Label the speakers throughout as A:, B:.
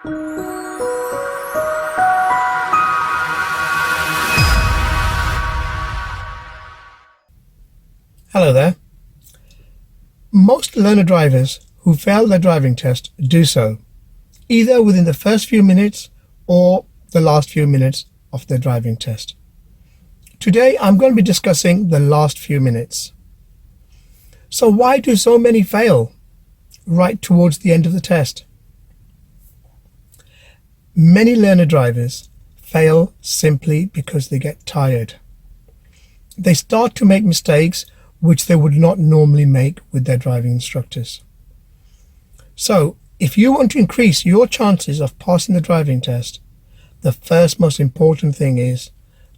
A: Hello there. Most learner drivers who fail their driving test do so either within the first few minutes or the last few minutes of their driving test. Today I'm going to be discussing the last few minutes. So why do so many fail right towards the end of the test? Many learner drivers fail simply because they get tired. They start to make mistakes which they would not normally make with their driving instructors. So, if you want to increase your chances of passing the driving test, the first most important thing is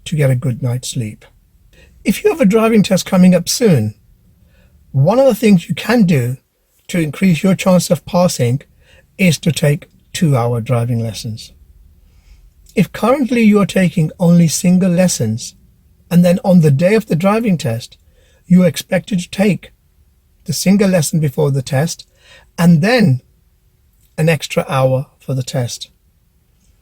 A: to get a good night's sleep. If you have a driving test coming up soon, one of the things you can do to increase your chance of passing is to take 2-hour driving lessons. If currently you are taking only single lessons, and then on the day of the driving test, you are expected to take the single lesson before the test and then an extra hour for the test.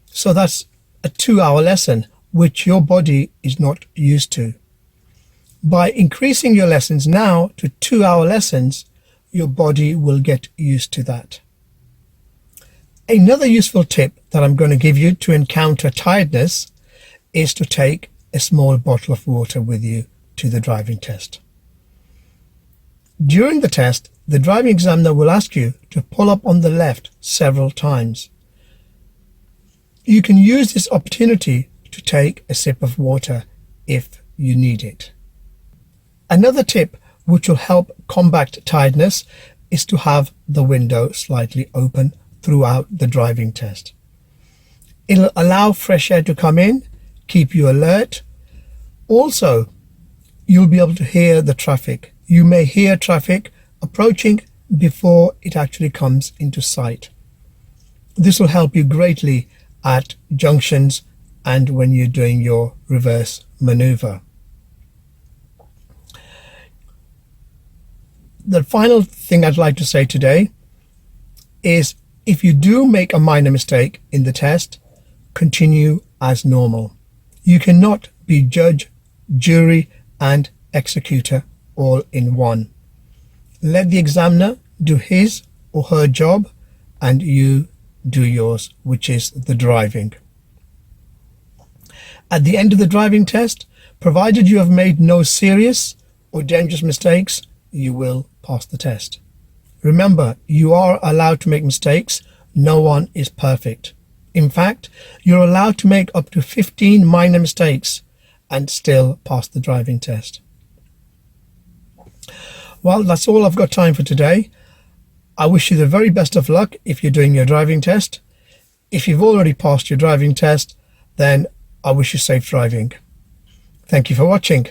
A: So that's a 2-hour lesson, which your body is not used to. By increasing your lessons now to 2-hour lessons, your body will get used to that. Another useful tip that I'm going to give you to encounter tiredness is to take a small bottle of water with you to the driving test. During the test, the driving examiner will ask you to pull up on the left several times. You can use this opportunity to take a sip of water if you need it. Another tip which will help combat tiredness is to have the window slightly open throughout the driving test. It'll allow fresh air to come in, keep you alert. Also, you'll be able to hear the traffic. You may hear traffic approaching before it actually comes into sight. This will help you greatly at junctions and when you're doing your reverse maneuver. The final thing I'd like to say today is if you do make a minor mistake in the test, continue as normal. You cannot be judge, jury, and executor all in one. Let the examiner do his or her job and you do yours, which is the driving. At the end of the driving test, provided you have made no serious or dangerous mistakes, you will pass the test. Remember, you are allowed to make mistakes. No one is perfect. In fact, you're allowed to make up to 15 minor mistakes and still pass the driving test. Well, that's all I've got time for today. I wish you the very best of luck if you're doing your driving test. If you've already passed your driving test, then I wish you safe driving. Thank you for watching.